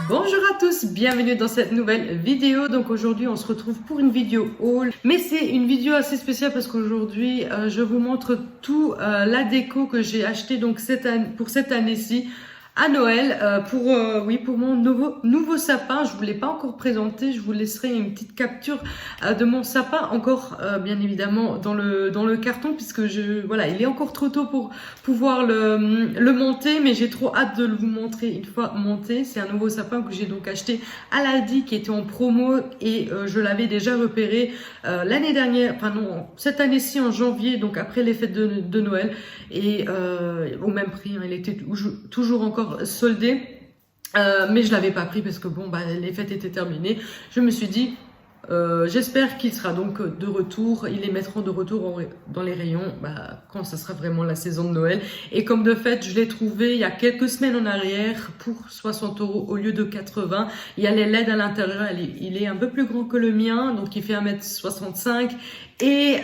Bonjour à tous, bienvenue dans cette nouvelle vidéo. Donc aujourd'hui on se retrouve pour une vidéo haul, mais c'est une vidéo assez spéciale parce qu'aujourd'hui je vous montre tout la déco que j'ai acheté donc pour cette année-ci à Noël pour mon nouveau sapin. Je vous l'ai pas encore présenté, je vous laisserai une petite capture de mon sapin encore bien évidemment dans le carton puisque voilà, il est encore trop tôt pour pouvoir le monter, mais j'ai trop hâte de vous montrer une fois monté. C'est un nouveau sapin que j'ai donc acheté à l'Aldi qui était en promo et je l'avais déjà repéré l'année dernière, enfin non, cette année-ci en janvier, donc après les fêtes de Noël et au même prix, hein, il était toujours encore soldé, mais je l'avais pas pris parce que bon, les fêtes étaient terminées. Je me suis dit j'espère qu'il sera donc de retour. Ils les mettront de retour dans les rayons quand ça sera vraiment la saison de Noël. Et comme de fait, je l'ai trouvé il y a quelques semaines en arrière pour 60 € au lieu de 80. Il y a les LED à l'intérieur. Il est un peu plus grand que le mien, donc il fait 1m65 et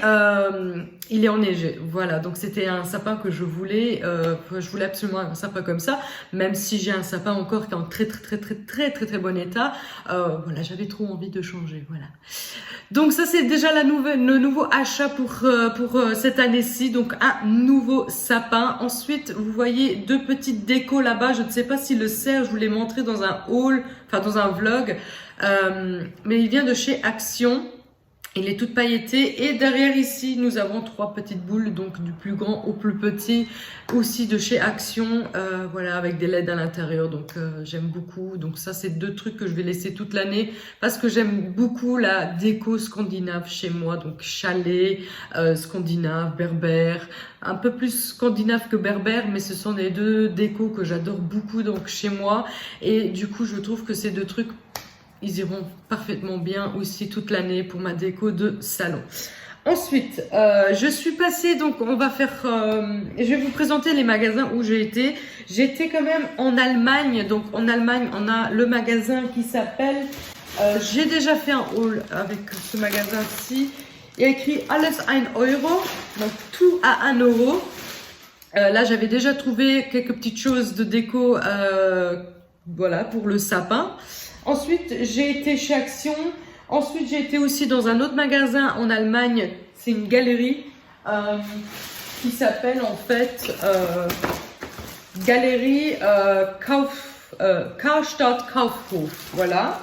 il est enneigé. Voilà, donc c'était un sapin que je voulais. Je voulais absolument un sapin comme ça, même si j'ai un sapin encore qui est en très bon état. Voilà, j'avais trop envie de changer. Voilà. Donc ça c'est déjà le nouveau achat pour cette année-ci, donc un nouveau sapin. Ensuite vous voyez deux petites décos là-bas, je ne sais pas si le cerf, je vous l'ai montré dans un haul, enfin dans un vlog, mais il vient de chez Action. Il est tout pailleté et derrière ici nous avons trois petites boules, donc du plus grand au plus petit, aussi de chez Action, voilà, avec des LED à l'intérieur, donc j'aime beaucoup. Donc ça c'est deux trucs que je vais laisser toute l'année parce que j'aime beaucoup la déco scandinave chez moi, donc chalet, scandinave, berbère, un peu plus scandinave que berbère, mais ce sont les deux décos que j'adore beaucoup donc chez moi, et du coup je trouve que ces deux trucs ils iront parfaitement bien aussi toute l'année pour ma déco de salon. Ensuite, je suis passée, donc on va faire, je vais vous présenter les magasins où j'ai été. J'étais quand même en Allemagne, donc en Allemagne on a le magasin qui s'appelle, j'ai déjà fait un haul avec ce magasin-ci. Il y a écrit Alles 1 Euro, donc tout à 1 euro. Là j'avais déjà trouvé quelques petites choses de déco, voilà, pour le sapin. Ensuite, j'ai été chez Action. Ensuite, j'ai été aussi dans un autre magasin en Allemagne. C'est une galerie qui s'appelle en fait Galerie Karstadt Kaufhof. Voilà.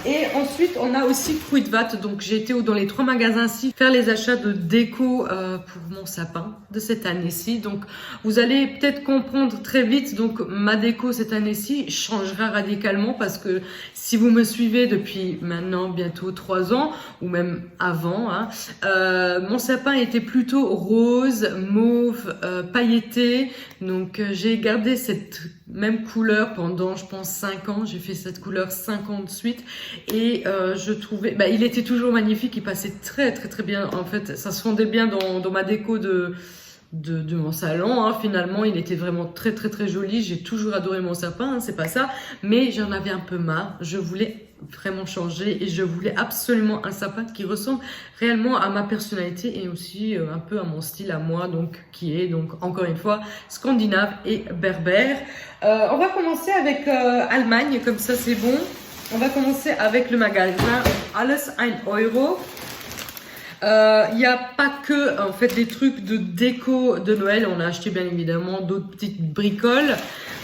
Et ensuite, on a aussi Kruidvat. Donc, j'ai été dans les trois magasins-ci faire les achats de déco pour mon sapin de cette année-ci. Donc, vous allez peut-être comprendre très vite. Donc, ma déco cette année-ci changera radicalement parce que si vous me suivez depuis maintenant bientôt 3 ans ou même avant, hein, mon sapin était plutôt rose, mauve, pailleté. Donc, j'ai gardé cette même couleur pendant, je pense, 5 ans. J'ai fait cette couleur 5 ans de suite. Et je trouvais, il était toujours magnifique, il passait très bien. En fait, ça se fondait bien dans ma déco de mon salon, hein. Finalement, il était vraiment très joli. J'ai toujours adoré mon sapin, hein, c'est pas ça, mais j'en avais un peu marre. Je voulais vraiment changer et je voulais absolument un sapin qui ressemble réellement à ma personnalité et aussi un peu à mon style à moi, donc qui est donc encore une fois scandinave et berbère. On va commencer avec Allemagne, comme ça c'est bon. On va commencer avec le magasin Alles 1 Euro. Il n'y a pas que en fait des trucs de déco de Noël. On a acheté bien évidemment d'autres petites bricoles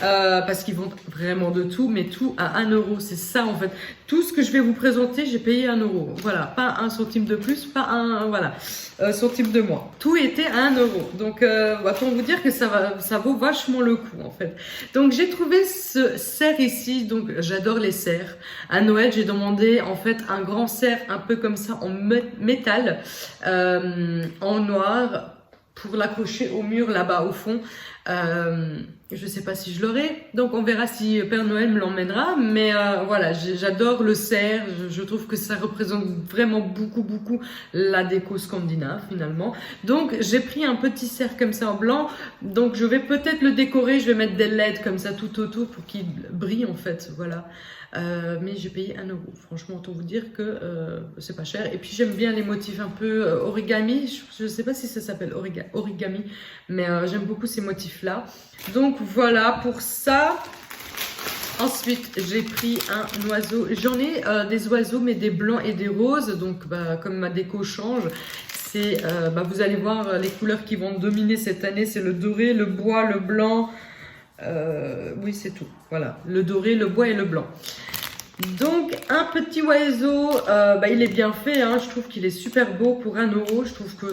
parce qu'ils vendent vraiment de tout, mais tout à 1 euro. C'est ça en fait. Tout ce que je vais vous présenter, j'ai payé 1 euro. Voilà, pas 1 centime de plus, pas centime de moins. Tout était à 1 euro. Donc autant vous dire que ça vaut vachement le coup en fait. Donc j'ai trouvé ce cerf ici. Donc j'adore les cerfs. À Noël, j'ai demandé en fait un grand cerf un peu comme ça en métal. En noir pour l'accrocher au mur là-bas au fond. Je sais pas si je l'aurai, donc on verra si Père Noël me l'emmènera, mais voilà, j'adore le cerf. Je trouve que ça représente vraiment beaucoup la déco scandinave finalement. Donc j'ai pris un petit cerf comme ça en blanc, donc je vais peut-être le décorer, je vais mettre des LED comme ça tout autour pour qu'il brille en fait, voilà. Mais j'ai payé 1 euro. Franchement, autant vous dire que c'est pas cher. Et puis j'aime bien les motifs un peu origami. Je sais pas si ça s'appelle origami, mais j'aime beaucoup ces motifs-là. Donc voilà pour ça. Ensuite, j'ai pris un oiseau. J'en ai des oiseaux, mais des blancs et des roses. Donc, comme ma déco change, vous allez voir les couleurs qui vont dominer cette année. C'est le doré, le bois, le blanc. Oui, c'est tout. Voilà, le doré, le bois et le blanc. Donc, un petit oiseau, il est bien fait. Hein. Je trouve qu'il est super beau pour 1 €. Je trouve que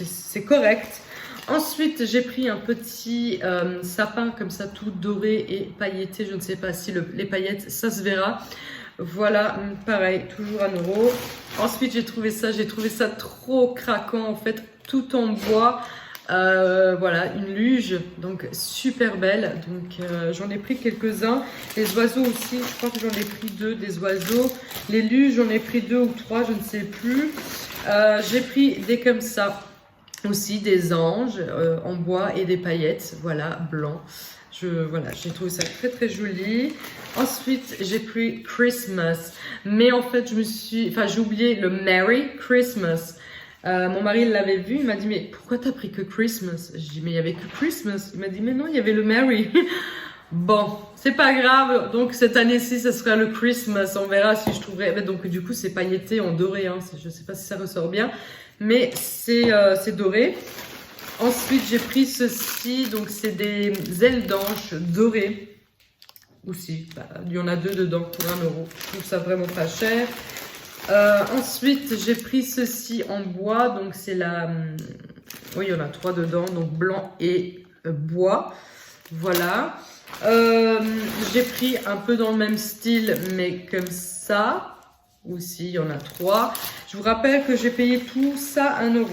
c'est correct. Ensuite, j'ai pris un petit sapin comme ça, tout doré et pailleté. Je ne sais pas si les paillettes, ça se verra. Voilà, pareil, toujours 1 €. Ensuite, j'ai trouvé ça trop craquant en fait, tout en bois. Voilà, une luge, donc super belle. Donc, j'en ai pris quelques-uns. Les oiseaux aussi, je crois que j'en ai pris 2 des oiseaux. Les luges, j'en ai pris 2 ou 3, je ne sais plus. J'ai pris des comme ça. Aussi des anges en bois et des paillettes, voilà, blanc. Voilà, j'ai trouvé ça très joli. Ensuite, j'ai pris Christmas. Mais en fait, j'ai oublié le Merry Christmas. Mon mari l'avait vu, il m'a dit, mais pourquoi t'as pris que Christmas? Je dis, mais il y avait que Christmas. Il m'a dit, mais non, il y avait le Merry. Bon, c'est pas grave. Donc, cette année-ci, ce sera le Christmas. On verra si je trouverai. Donc, du coup, c'est pailleté en doré. Hein. Je sais pas si ça ressort bien. Mais c'est doré. Ensuite, j'ai pris ceci. Donc, c'est des ailes d'ange dorées. Aussi, il y en a 2 dedans pour 1 €. Je trouve ça vraiment pas cher. Ensuite, j'ai pris ceci en bois. Donc, c'est oui, il y en a 3 dedans. Donc, blanc et bois. Voilà. J'ai pris un peu dans le même style, mais comme ça. Aussi, il y en a 3. Je vous rappelle que j'ai payé tout ça 1 €.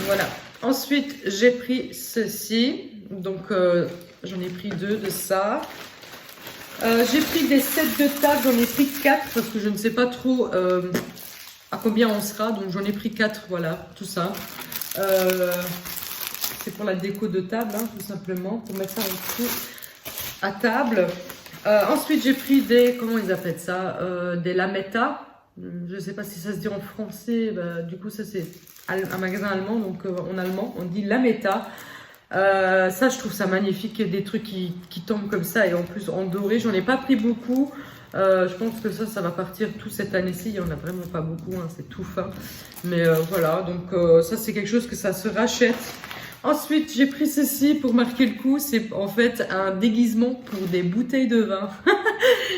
Voilà. Ensuite, j'ai pris ceci. Donc, j'en ai pris 2 de ça. J'ai pris des sets de table. J'en ai pris 4 parce que je ne sais pas trop à combien on sera. Donc, j'en ai pris 4. Voilà, tout ça. C'est pour la déco de table, hein, tout simplement. Pour mettre ça en dessous à table. Ensuite, j'ai pris comment ils appellent ça, des Lametta. Je ne sais pas si ça se dit en français. Du coup, ça c'est un magasin allemand. Donc, en allemand, on dit Lametta. Ça, je trouve ça magnifique. Des trucs qui tombent comme ça et en plus en doré. J'en ai pas pris beaucoup. Je pense que ça va partir tout cette année-ci. Il n'y en a vraiment pas beaucoup. Hein, c'est tout fin. Mais voilà. Donc, ça, c'est quelque chose que ça se rachète. Ensuite, j'ai pris ceci pour marquer le coup. C'est en fait un déguisement pour des bouteilles de vin.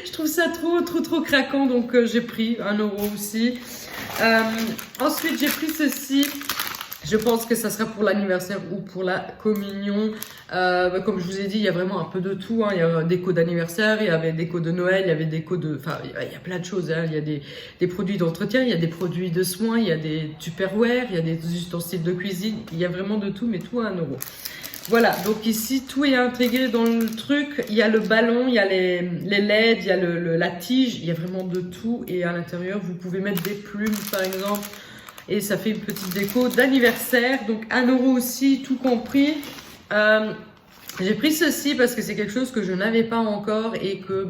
Je trouve ça trop craquant. Donc, j'ai pris 1 € aussi. Ensuite, j'ai pris ceci. Je pense que ça sera pour l'anniversaire ou pour la communion. Comme je vous ai dit, il y a vraiment un peu de tout. Hein. Il y a déco d'anniversaire, il y avait déco de Noël, il y avait déco de... Enfin, il y a plein de choses. Hein. Il y a des produits d'entretien, il y a des produits de soins, il y a des Tupperware, il y a des ustensiles de cuisine. Il y a vraiment de tout, mais tout à 1 €. Voilà, donc ici, tout est intégré dans le truc. Il y a le ballon, il y a les LED, il y a la tige, il y a vraiment de tout. Et à l'intérieur, vous pouvez mettre des plumes, par exemple. Et ça fait une petite déco d'anniversaire. Donc 1 € aussi, tout compris. J'ai pris ceci parce que c'est quelque chose que je n'avais pas encore et que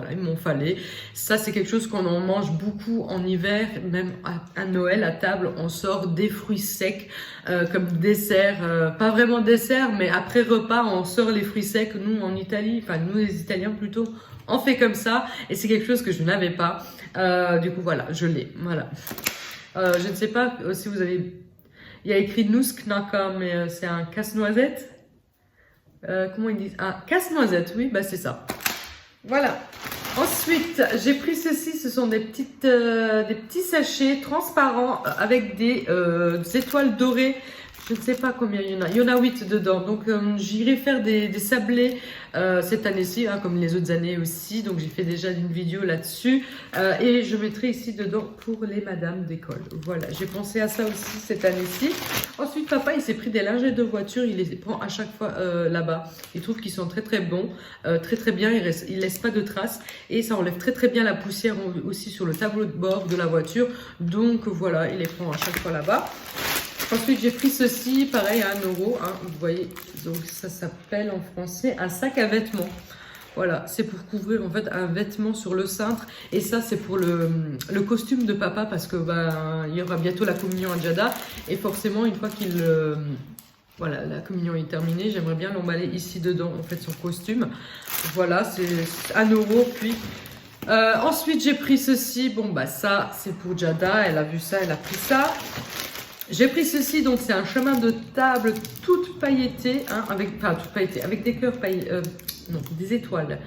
ils m'ont fallu. Ça, c'est quelque chose qu'on en mange beaucoup en hiver, même à Noël à table, on sort des fruits secs comme dessert, pas vraiment dessert, mais après repas, on sort les fruits secs. Nous en Italie, enfin nous les Italiens plutôt, on fait comme ça et c'est quelque chose que je n'avais pas. Du coup voilà, je l'ai. Voilà. Je ne sais pas si vous avez... Il y a écrit Nussknacker, mais c'est un casse-noisette. Comment ils disent? Ah, casse-noisette, oui, bah c'est ça. Voilà. Ensuite, j'ai pris ceci. Ce sont des petits sachets transparents avec des étoiles dorées. Je ne sais pas combien il y en a. Il y en a 8 dedans. Donc, j'irai faire des sablés cette année-ci, hein, comme les autres années aussi. Donc, j'ai fait déjà une vidéo là-dessus. Et je mettrai ici dedans pour les madames d'école. Voilà, j'ai pensé à ça aussi cette année-ci. Ensuite, papa, il s'est pris des lingettes de voiture. Il les prend à chaque fois là-bas. Il trouve qu'ils sont très bons. Très bien. Il laisse pas de traces. Et ça enlève très bien la poussière aussi sur le tableau de bord de la voiture. Donc, voilà, il les prend à chaque fois là-bas. Ensuite, j'ai pris ceci, pareil, à 1 €, hein, vous voyez, donc ça s'appelle en français un sac à vêtements. Voilà, c'est pour couvrir en fait un vêtement sur le cintre. Et ça, c'est pour le costume de papa parce que il y aura bientôt la communion à Djada. Et forcément, une fois qu'il Voilà, la communion est terminée. J'aimerais bien l'emballer ici dedans, en fait, son costume. Voilà, c'est 1 euro. Puis, ensuite, j'ai pris ceci. Bon, bah ça, c'est pour Jada. Elle a vu ça, elle a pris ça. J'ai pris ceci, donc c'est un chemin de table toute pailletée, hein, toute pailletée, avec des cœurs pailletés, non, des étoiles.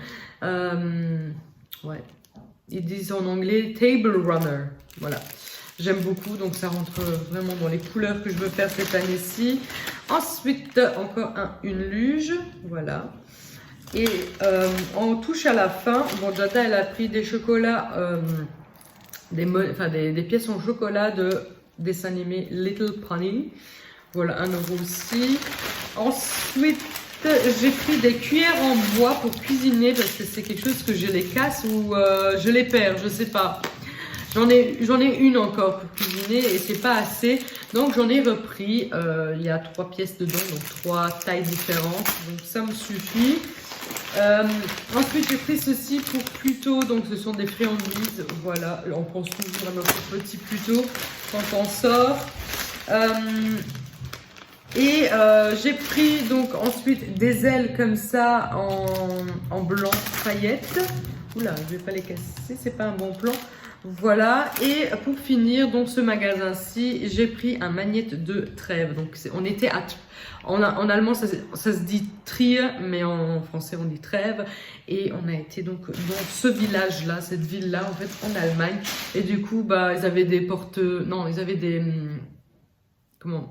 Ouais, ils disent en anglais Table Runner. Voilà. J'aime beaucoup, donc ça rentre vraiment dans les couleurs que je veux faire cette année-ci. Ensuite, encore une luge, voilà. Et on touche à la fin. Bon, Jada, elle a pris des chocolats, des pièces en chocolat de dessin animé Little Pony. Voilà, 1 euro aussi. Ensuite, j'ai pris des cuillères en bois pour cuisiner parce que c'est quelque chose que je les casse ou je les perds, je sais pas. J'en ai une encore pour cuisiner et c'est pas assez. Donc j'en ai repris. Il y a 3 pièces dedans, donc 3 tailles différentes. Donc ça me suffit. Ensuite j'ai pris ceci pour Pluto. Donc ce sont des friandises. Voilà, on pense toujours à notre petit Pluto quand on sort. J'ai pris donc ensuite des ailes comme ça en blanc paillettes. Oula, je vais pas les casser, c'est pas un bon plan. Voilà, et pour finir, dans ce magasin-ci, j'ai pris un magnète de trève. Donc, on était en allemand, ça se dit Trier, mais en français, on dit trève. Et on a été donc dans ce village-là, cette ville-là, en fait, en Allemagne. Et du coup, bah, ils avaient des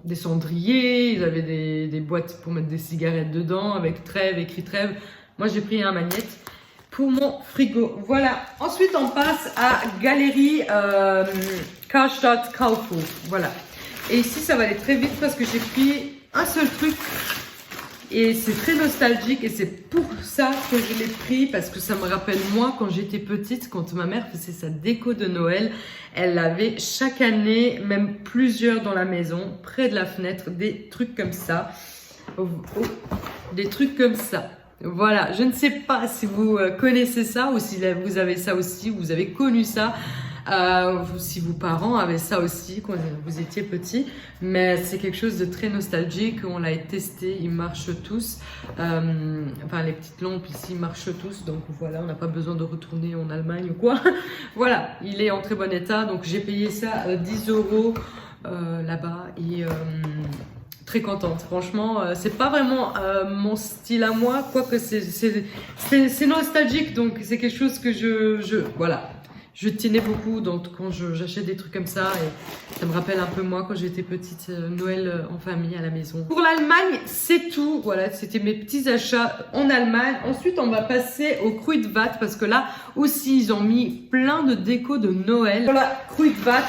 des cendriers, ils avaient des boîtes pour mettre des cigarettes dedans, avec trève, écrit trève. Moi, j'ai pris un magnète pour mon frigo. Voilà. Ensuite, on passe à Galerie Karstadt Kaufhof. Voilà. Et ici, ça va aller très vite parce que j'ai pris un seul truc. Et c'est très nostalgique. Et c'est pour ça que je l'ai pris. Parce que ça me rappelle moi quand j'étais petite, quand ma mère faisait sa déco de Noël. Elle avait chaque année, même plusieurs dans la maison, près de la fenêtre, des trucs comme ça. Des trucs comme ça. Voilà, je ne sais pas si vous connaissez ça ou si vous avez ça aussi, ou vous avez connu ça, si vos parents avaient ça aussi quand vous étiez petit, mais c'est quelque chose de très nostalgique, on l'a testé, ils marchent tous, enfin les petites lampes ici marchent tous, donc voilà, on n'a pas besoin de retourner en Allemagne ou quoi. Voilà, il est en très bon état, donc j'ai payé ça 10 euros là-bas et... très contente, franchement, c'est pas vraiment mon style à moi, quoique c'est nostalgique, donc c'est quelque chose que voilà, je tenais beaucoup donc quand j'achète des trucs comme ça et ça me rappelle un peu moi quand j'étais petite, Noël en famille à la maison. Pour l'Allemagne, c'est tout, voilà, c'était mes petits achats en Allemagne. Ensuite, on va passer au Kruidvat parce que là aussi, ils ont mis plein de déco de Noël. Voilà, Kruidvat,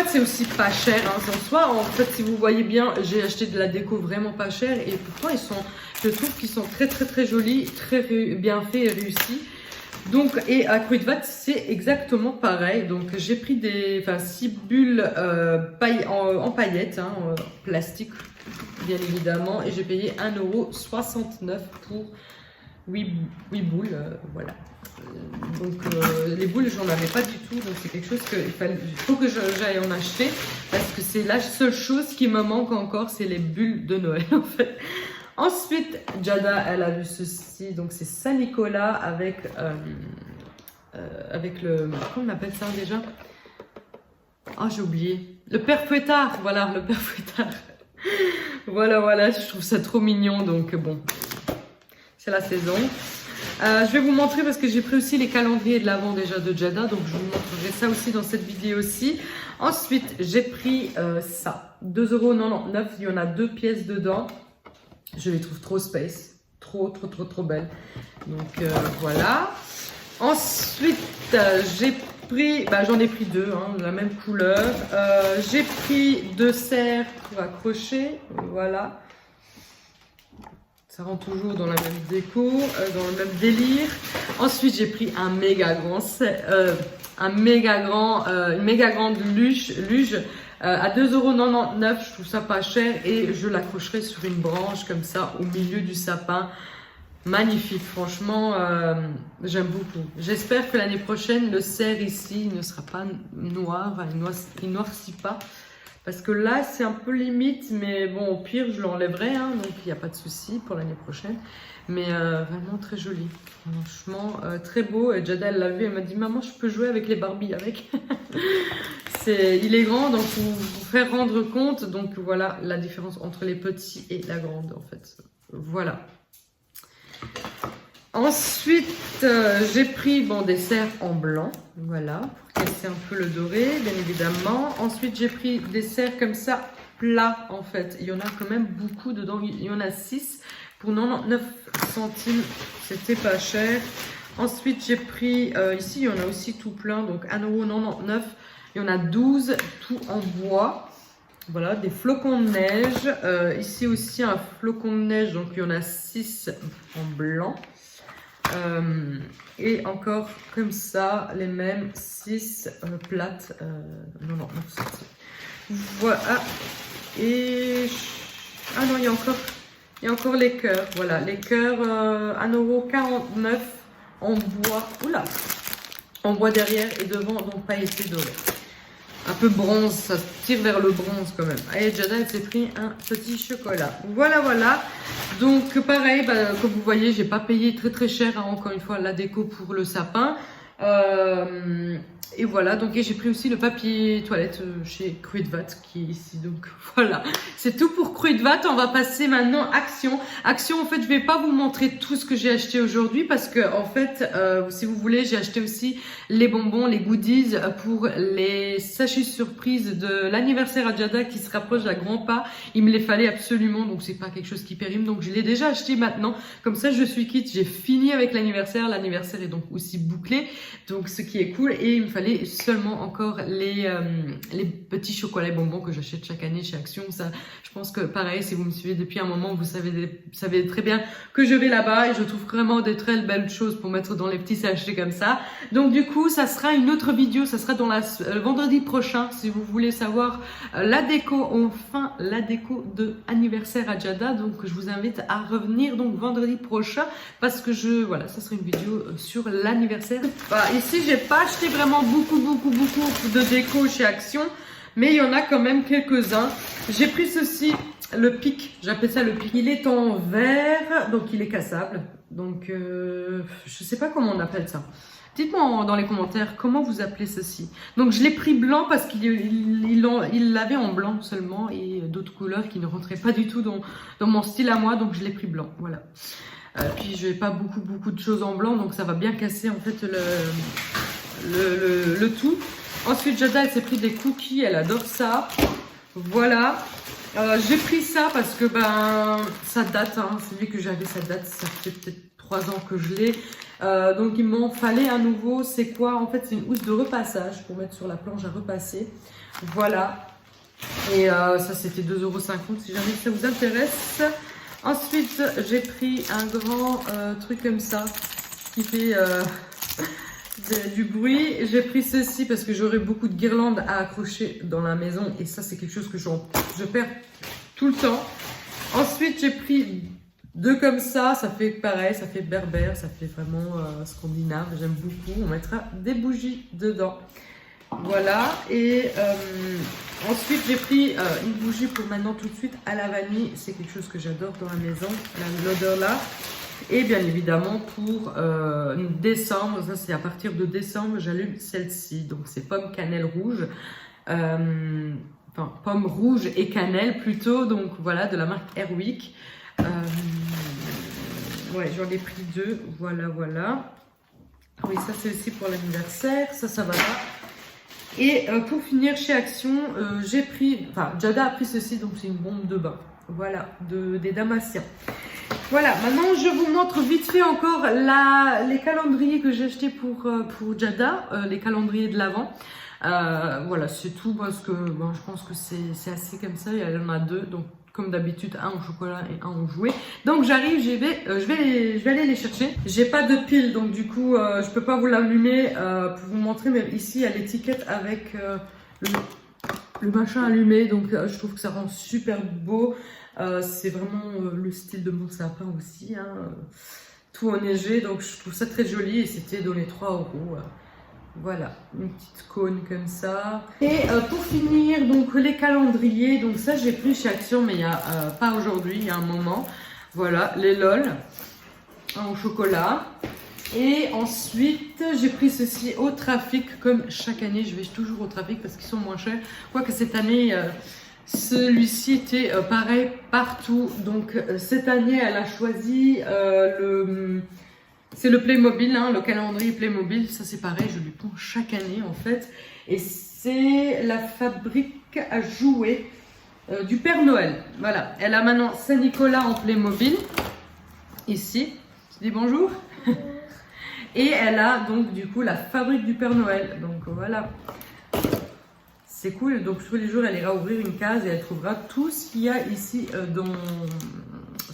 c'est aussi pas cher, hein, en soi. En fait, si vous voyez bien, j'ai acheté de la déco vraiment pas chère et pourtant, je trouve qu'ils sont très très très jolis, très bien faits et réussis. Donc, et à Kruidvat, c'est exactement pareil. Donc, j'ai pris 6 bulles en paillettes, hein, en plastique, bien évidemment. Et j'ai payé 1,69 € pour 8 boules, voilà. Donc, les boules, j'en avais pas du tout. Donc, c'est quelque chose il faut que j'aille en acheter. Parce que c'est la seule chose qui me manque encore, c'est les bulles de Noël, en fait. Ensuite, Jada, elle a vu ceci, donc c'est Saint-Nicolas avec le... Comment on appelle ça déjà? Ah, j'ai oublié. Le Père Fouettard, voilà, le Père Fouettard. Voilà, je trouve ça trop mignon, donc bon, c'est la saison. Je vais vous montrer parce que j'ai pris aussi les calendriers de l'Avent déjà de Jada, donc je vous montrerai ça aussi dans cette vidéo aussi. Ensuite, j'ai pris ça, 2,99 €, il y en a 2 pièces dedans. Je les trouve trop space, trop belles. Donc voilà. Ensuite, j'ai pris, j'en ai pris 2, hein, de la même couleur. J'ai pris 2 serres pour accrocher, voilà. Ça rentre toujours dans la même déco, dans le même délire. Ensuite, j'ai pris une méga grande luge. À 2,99 €, je trouve ça pas cher et je l'accrocherai sur une branche comme ça au milieu du sapin. Magnifique, franchement, j'aime beaucoup. J'espère que l'année prochaine, le cerf ici ne sera pas noir, il noircit pas. Parce que là, c'est un peu limite, mais bon, au pire, je l'enlèverai, hein, donc il n'y a pas de souci pour l'année prochaine. Mais vraiment très joli. Franchement, très beau. Et Jada, elle l'a vu, elle m'a dit, maman, je peux jouer avec les Barbie avec. Il est grand, donc pour vous faire rendre compte. Donc voilà la différence entre les petits et la grande, en fait. Voilà. Ensuite, j'ai pris des serres en blanc, voilà, pour casser un peu le doré, bien évidemment. Ensuite, j'ai pris des serres comme ça, plats, en fait. Il y en a quand même beaucoup dedans, il y en a 6 pour 99 centimes, c'était pas cher. Ensuite, j'ai pris, ici, il y en a aussi tout plein, donc 1,99 €. Il y en a 12, tout en bois. Voilà, des flocons de neige. Ici aussi, un flocon de neige, donc il y en a 6 en blanc. Et encore comme ça, les mêmes 6 plates, 99 centimes. Voilà. Et ah non, il y a encore les cœurs. Voilà, les cœurs 1,49 € en bois. Oula, en bois derrière et devant, donc pailleté doré. Un peu bronze, ça tire vers le bronze quand même. Et Jada, elle s'est pris un petit chocolat. Voilà, voilà. Donc pareil, comme vous voyez, j'ai pas payé très cher, hein, encore une fois, la déco pour le sapin. Et voilà, donc j'ai pris aussi le papier toilette chez Kruidvat qui est ici. Donc voilà, c'est tout pour Kruidvat. On va passer maintenant Action. Action, en fait, je vais pas vous montrer tout ce que j'ai acheté aujourd'hui parce que en fait, si vous voulez, j'ai acheté aussi les bonbons, les goodies pour les sachets surprises de l'anniversaire à Jada qui se rapproche à grands pas. Il me les fallait absolument, donc c'est pas quelque chose qui périme. Donc je l'ai déjà acheté maintenant. Comme ça, je suis quitte. J'ai fini avec l'anniversaire. L'anniversaire est donc aussi bouclé, donc ce qui est cool. Et il me fallait seulement encore les petits chocolats et bonbons que j'achète chaque année chez Action. Ça, je pense que pareil, si vous me suivez depuis un moment, vous savez très bien que je vais là-bas et je trouve vraiment des très belles choses pour mettre dans les petits sachets comme ça. Donc du coup, ça sera une autre vidéo, ça sera dans vendredi prochain si vous voulez savoir la déco, enfin la déco de anniversaire à Jada. Donc je vous invite à revenir donc vendredi prochain parce que voilà, ça sera une vidéo sur l'anniversaire. Ici, j'ai pas acheté vraiment beaucoup de déco chez Action, mais il y en a quand même quelques-uns. J'ai pris ceci, le pic, j'appelle ça le pic. Il est en verre, donc il est cassable. Donc je sais pas comment on appelle ça. Dites-moi dans les commentaires comment vous appelez ceci. Donc je l'ai pris blanc parce qu'il l'avait en blanc seulement et d'autres couleurs qui ne rentraient pas du tout dans mon style à moi, donc je l'ai pris blanc, voilà. Puis je n'ai pas beaucoup de choses en blanc, donc ça va bien casser en fait le tout. Ensuite, Jada, elle s'est pris des cookies, elle adore ça. Voilà. J'ai pris ça parce que ça date, hein. Celui que j'avais, ça date, ça fait peut-être 3 ans que je l'ai. Donc il m'en fallait un nouveau. C'est quoi? En fait, c'est une housse de repassage pour mettre sur la planche à repasser. Voilà. Et ça, c'était 2,50 € si jamais ça vous intéresse. Ensuite, j'ai pris un grand truc comme ça qui fait du bruit. J'ai pris ceci parce que j'aurai beaucoup de guirlandes à accrocher dans la maison et ça, c'est quelque chose que je perds tout le temps. Ensuite, j'ai pris 2 comme ça fait pareil, ça fait berbère, ça fait vraiment scandinave. J'aime beaucoup. On mettra des bougies dedans. Voilà, et ensuite j'ai pris une bougie pour maintenant tout de suite à la vanille, c'est quelque chose que j'adore dans la maison, l'odeur là. Et bien évidemment pour décembre, ça c'est à partir de décembre, j'allume celle-ci, donc c'est pomme cannelle rouge, enfin pomme rouge et cannelle plutôt, donc voilà, de la marque Airwick. Ouais, j'en ai pris 2, voilà. Oui, ça c'est aussi pour l'anniversaire, ça va là. Et pour finir chez Action, Jada a pris ceci, donc c'est une bombe de bain. Voilà, des Damasiens. Voilà, maintenant je vous montre vite fait encore les calendriers que j'ai achetés pour Jada, les calendriers de l'Avent. Voilà, c'est tout parce que je pense que c'est assez comme ça, il y en a 2, donc comme d'habitude, un en chocolat et un en jouet. Donc j'arrive, je vais aller les chercher. J'ai pas de pile, donc du coup, je peux pas vous l'allumer pour vous montrer, mais ici, il y a l'étiquette avec le machin allumé, donc je trouve que ça rend super beau. C'est vraiment le style de mon sapin aussi, hein, tout enneigé, donc je trouve ça très joli et c'était donné 3 €. Voilà, une petite cône comme ça. Et pour finir, donc les calendriers. Donc ça, j'ai pris chez Action, mais il y a pas aujourd'hui, il y a un moment. Voilà, les LOL au chocolat. Et ensuite, j'ai pris ceci au Trafic. Comme chaque année, je vais toujours au Trafic parce qu'ils sont moins chers. Quoique cette année, celui-ci était pareil partout. Donc cette année, elle a choisi c'est le Playmobil, hein, le calendrier Playmobil. Ça c'est pareil, je lui prends chaque année en fait. Et c'est la fabrique à jouets du Père Noël. Voilà, elle a maintenant Saint-Nicolas en Playmobil. Ici, tu dis bonjour. Et elle a donc du coup la fabrique du Père Noël. Donc voilà. C'est cool. Donc tous les jours, elle ira ouvrir une case et elle trouvera tout ce qu'il y a ici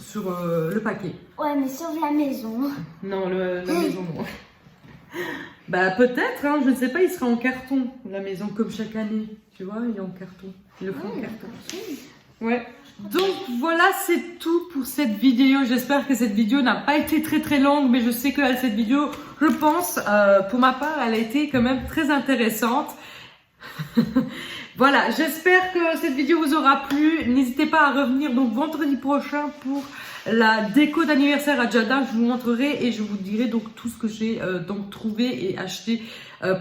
sur le paquet. Ouais, mais sauf la maison. Non, la maison, non. Bah peut-être, hein, je ne sais pas, il sera en carton, la maison, comme chaque année. Tu vois, il est en carton. Ils le font en carton. Ouais. Donc voilà, c'est tout pour cette vidéo. J'espère que cette vidéo n'a pas été très longue, mais je sais que cette vidéo, je pense, pour ma part, elle a été quand même très intéressante. Voilà, j'espère que cette vidéo vous aura plu. N'hésitez pas à revenir donc vendredi prochain pour la déco d'anniversaire à Jada. Je vous montrerai et je vous dirai donc tout ce que j'ai donc trouvé et acheté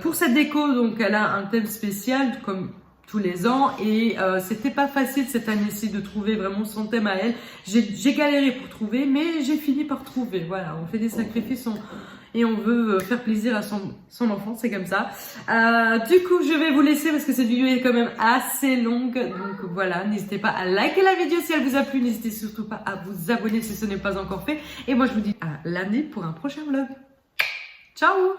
pour cette déco. Donc elle a un thème spécial comme tous les ans et c'était pas facile cette année-ci de trouver vraiment son thème à elle. J'ai galéré pour trouver, mais j'ai fini par trouver. Voilà, on fait des sacrifices et on veut faire plaisir à son enfant, c'est comme ça. Du coup, je vais vous laisser parce que cette vidéo est quand même assez longue. Donc voilà, n'hésitez pas à liker la vidéo si elle vous a plu. N'hésitez surtout pas à vous abonner si ce n'est pas encore fait. Et moi, je vous dis à lundi pour un prochain vlog. Ciao!